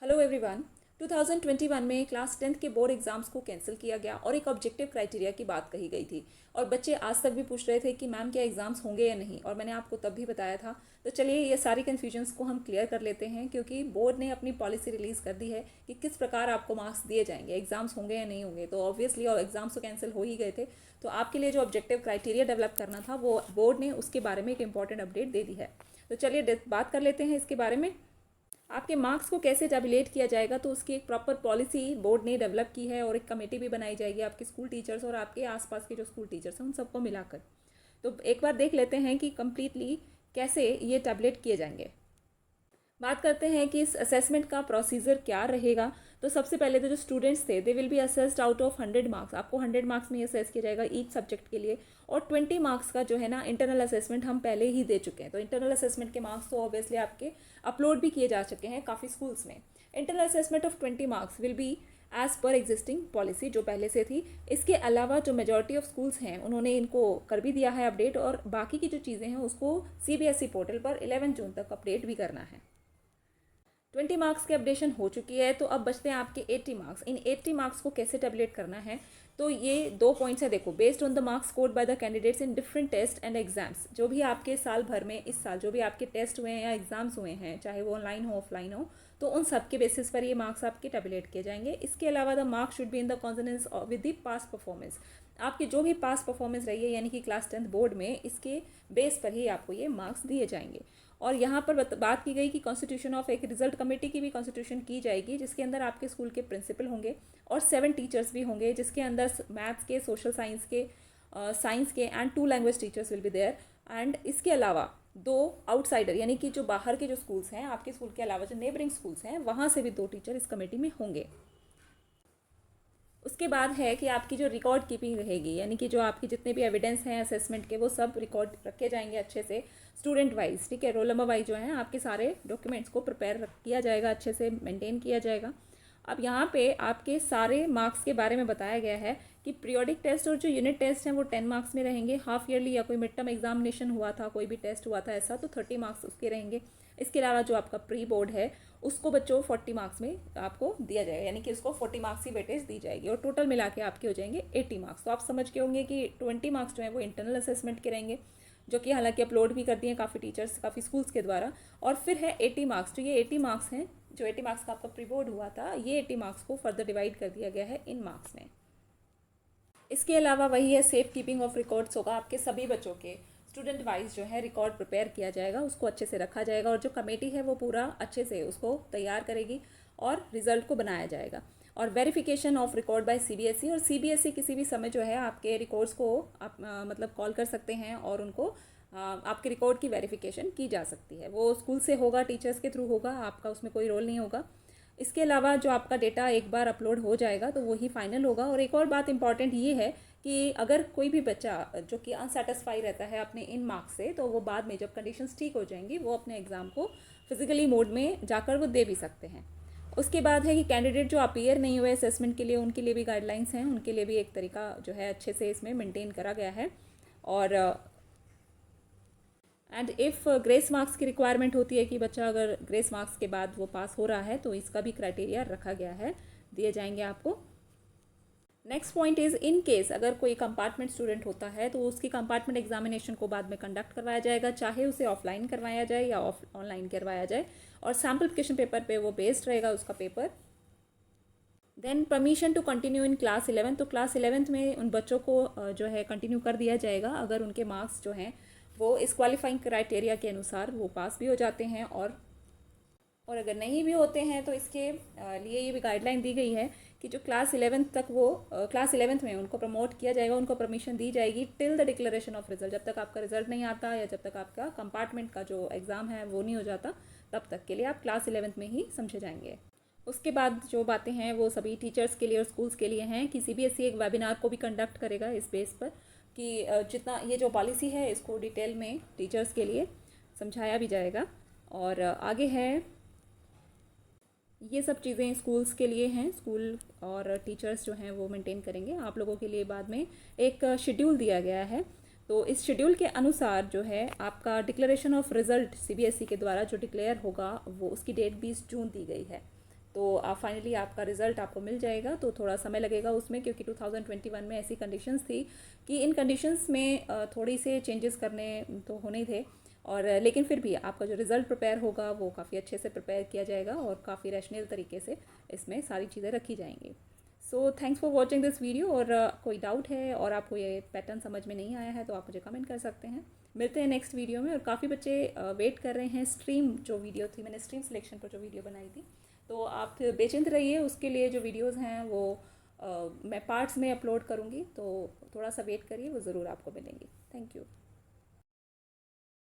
Hello everyone. 2021 में class 10th के board exams को कैंसिल किया गया और एक ऑब्जेक्टिव क्राइटेरिया की बात कही गई थी। और बच्चे आज तक भी पूछ रहे थे कि मैम क्या एग्ज़ाम्स होंगे या नहीं, और मैंने आपको तब भी बताया था। तो चलिए ये सारी कन्फ्यूजन्स को हम क्लियर कर लेते हैं, क्योंकि बोर्ड ने अपनी पॉलिसी रिलीज़ कर दी है कि किस प्रकार आपको मार्क्स दिए जाएंगे, एग्ज़ाम्स होंगे या नहीं होंगे। तो ऑब्वियसली और एग्ज़ाम्स तो कैंसिल हो ही गए थे, तो आपके लिए जो ऑब्जेक्टिव क्राइटेरिया डेवलप करना था वो बोर्ड ने उसके बारे में एक इंपॉर्टेंट अपडेट दे दी है। तो चलिए बात कर लेते हैं इसके बारे में। आपके मार्क्स को कैसे टैबुलेट किया जाएगा, तो उसकी एक प्रॉपर पॉलिसी बोर्ड ने डेवलप की है और एक कमेटी भी बनाई जाएगी आपके स्कूल टीचर्स और आपके आसपास के जो स्कूल टीचर्स हैं उन सबको मिलाकर। तो एक बार देख लेते हैं कि कम्प्लीटली कैसे ये टैबुलेट किए जाएंगे। बात करते हैं कि इस असेसमेंट का प्रोसीजर क्या रहेगा। तो सबसे पहले तो जो स्टूडेंट्स थे they will be assessed out of 100 marks. आपको 100 मार्क्स में असेस किया जाएगा ईच सब्जेक्ट के लिए। और 20 मार्क्स का जो है ना इंटरनल असेसमेंट हम पहले ही दे चुके हैं। तो इंटरनल असेसमेंट के मार्क्स तो ऑब्वियसली आपके अपलोड भी किए जा चुके हैं काफ़ी स्कूल्स में। Internal assessment of 20 marks will be as per existing policy जो पहले से थी। इसके अलावा जो मेजॉरिटी ऑफ स्कूल्स हैं उन्होंने इनको कर भी दिया है अपडेट, और बाकी की जो चीज़ें हैं उसको CBSE पोर्टल पर 11 जून तक अपडेट भी करना है। 20 मार्क्स की अपडेशन हो चुकी है, तो अब बचते हैं आपके 80 मार्क्स। इन 80 मार्क्स को कैसे टैबुलेट करना है, तो ये 2 पॉइंट्स है। देखो, based on the marks scored by the candidates in different test and exams. जो भी आपके साल भर में इस साल जो भी आपके टेस्ट हुए हैं या एग्जाम्स हुए हैं, चाहे वो ऑनलाइन हो ऑफलाइन हो, तो उन सब के बेसिस पर ये मार्क्स आपके टैबुलेट किए जाएंगे। इसके अलावा the marks should be in the consonance with the past performance. आपकी जो भी पास्ट परफॉर्मेंस रही है यानी कि क्लास 10th बोर्ड में, इसके बेस पर ही आपको ये मार्क्स दिए जाएंगे। और यहाँ पर बात की गई कि कॉन्स्टिट्यूशन ऑफ एक रिजल्ट कमेटी की भी कॉन्स्टिट्यूशन की जाएगी, जिसके अंदर आपके स्कूल के प्रिंसिपल होंगे और 7 टीचर्स भी होंगे, जिसके अंदर मैथ्स के, सोशल साइंस के, साइंस के and 2 language teachers will be there. And इसके अलावा 2 आउटसाइडर यानी कि जो बाहर के जो स्कूल्स हैं, आपके स्कूल के अलावा जो नेबरिंग स्कूल्स हैं, वहाँ से भी 2 टीचर इस कमेटी में होंगे। उसके बाद है कि आपकी जो रिकॉर्ड कीपिंग रहेगी, यानी कि जो आपके जितने भी एविडेंस हैं असेसमेंट के, वो सब रिकॉर्ड रखे जाएंगे अच्छे से स्टूडेंट वाइज। ठीक है, रोल नंबर वाइज जो है आपके सारे डॉक्यूमेंट्स को प्रिपेयर किया जाएगा, अच्छे से मेंटेन किया जाएगा। अब यहाँ पे आपके सारे मार्क्स के बारे में बताया गया है कि पीरियोडिक टेस्ट और जो यूनिट टेस्ट हैं वो 10 मार्क्स में रहेंगे। हाफ ईयरली या कोई मिड टर्म एग्जामिनेशन हुआ था, कोई भी टेस्ट हुआ था ऐसा, तो 30 मार्क्स उसके रहेंगे। इसके अलावा जो आपका प्री बोर्ड है उसको बच्चों 40 मार्क्स में आपको दिया जाएगा, यानी कि उसको 40 मार्क्स की वेटेज दी जाएगी और टोटल मिला के आपके हो जाएंगे 80 मार्क्स। तो आप समझ के होंगे कि 20 मार्क्स जो है वो इंटरनल असेसमेंट के रहेंगे, जो कि हालांकि अपलोड भी कर दिए हैं काफ़ी टीचर्स, काफ़ी स्कूल्स के द्वारा। और फिर है 80 मार्क्स। तो ये 80 मार्क्स हैं, जो 80 मार्क्स का आपका प्री बोर्ड हुआ था, ये 80 मार्क्स को फर्दर डिवाइड कर दिया गया है इन मार्क्स में। इसके अलावा वही है, सेफ कीपिंग ऑफ रिकॉर्ड्स होगा। आपके सभी बच्चों के स्टूडेंट वाइज जो है रिकॉर्ड प्रिपेयर किया जाएगा, उसको अच्छे से रखा जाएगा, और जो कमेटी है वो पूरा अच्छे से उसको तैयार करेगी और रिजल्ट को बनाया जाएगा। और verification of record by CBSE, और CBSE किसी भी समय जो है आपके रिकॉर्ड्स को आप मतलब कॉल कर सकते हैं और उनको आपके रिकॉर्ड की वेरिफिकेशन की जा सकती है। वो स्कूल से होगा, टीचर्स के थ्रू होगा, आपका उसमें कोई रोल नहीं होगा। इसके अलावा जो आपका डेटा एक बार अपलोड हो जाएगा तो वही फाइनल होगा। और एक और बात इंपॉर्टेंट ये है कि अगर कोई भी बच्चा जो कि अनसेटिस्फाई रहता है अपने इन मार्क्स से, तो वो बाद में जब कंडीशंस ठीक हो जाएंगी वो अपने एग्ज़ाम को फिजिकली मोड में जाकर वो दे भी सकते हैं। उसके बाद है कि कैंडिडेट जो अपीयर नहीं हुए असेसमेंट के लिए, उनके लिए भी गाइडलाइंस हैं, उनके लिए भी एक तरीका जो है अच्छे से इसमें मेंटेन करा गया है। और एंड इफ़ ग्रेस मार्क्स की रिक्वायरमेंट होती है कि बच्चा अगर ग्रेस मार्क्स के बाद वो पास हो रहा है, तो इसका भी क्राइटेरिया रखा गया है, दिए जाएंगे आपको। Next point is, in case अगर कोई कंपार्टमेंट स्टूडेंट होता है तो उसकी कंपार्टमेंट एग्जामिनेशन को बाद में कंडक्ट करवाया जाएगा, चाहे उसे ऑफलाइन करवाया जाए या ऑनलाइन करवाया जाए, और सैम्पलिफिकेशन पेपर पे वो बेस्ड रहेगा उसका पेपर। Then permission to continue in class 11। तो क्लास 11th में उन बच्चों को जो है कंटिन्यू कर दिया जाएगा अगर उनके मार्क्स जो हैं वो इस क्वालिफाइंग क्राइटेरिया के अनुसार वो पास भी हो जाते हैं। और अगर नहीं भी होते हैं तो इसके लिए ये भी गाइडलाइन दी गई है कि जो क्लास 11th तक वो क्लास 11th में उनको प्रमोट किया जाएगा, उनको परमिशन दी जाएगी till the declaration of result. जब तक आपका रिजल्ट नहीं आता या जब तक आपका कंपार्टमेंट का जो एग्ज़ाम है वो नहीं हो जाता, तब तक के लिए आप क्लास 11th में ही समझे जाएंगे। उसके बाद जो बातें हैं वो सभी टीचर्स के लिए और स्कूल्स के लिए हैं कि CBSE एक वेबिनार को भी कंडक्ट करेगा इस बेस पर कि जितना ये जो पॉलिसी है इसको डिटेल में टीचर्स के लिए समझाया भी जाएगा। और आगे है, ये सब चीज़ें स्कूल्स के लिए हैं, स्कूल और टीचर्स जो हैं वो मेंटेन करेंगे। आप लोगों के लिए बाद में एक शेड्यूल दिया गया है, तो इस शेड्यूल के अनुसार जो है आपका डिक्लेरेशन ऑफ रिज़ल्ट CBSE के द्वारा जो डिक्लेयर होगा वो उसकी डेट 20 जून दी गई है। तो आप फाइनली आपका रिज़ल्ट आपको मिल जाएगा। तो थोड़ा समय लगेगा उसमें, क्योंकि 2021 में ऐसी कंडीशंस थी कि इन कंडीशंस में थोड़ी से चेंजेस करने तो होने ही थे। और लेकिन फिर भी आपका जो रिज़ल्ट प्रिपेयर होगा वो काफ़ी अच्छे से प्रिपेयर किया जाएगा और काफ़ी रैशनल तरीके से इसमें सारी चीज़ें रखी जाएंगी। So thanks for watching this video. और कोई डाउट है और आपको ये पैटर्न समझ में नहीं आया है तो आप मुझे कमेंट कर सकते हैं। मिलते हैं नेक्स्ट वीडियो में। और काफ़ी बच्चे वेट कर रहे हैं स्ट्रीम जो वीडियो थी, मैंने स्ट्रीम सिलेक्शन पर जो वीडियो बनाई थी, तो आप बेचिंत रहिए। उसके लिए जो वीडियोस हैं वो मैं पार्ट्स में अपलोड करूँगी, तो थोड़ा सा वेट करिए, वो ज़रूर आपको मिलेंगी। Thank you.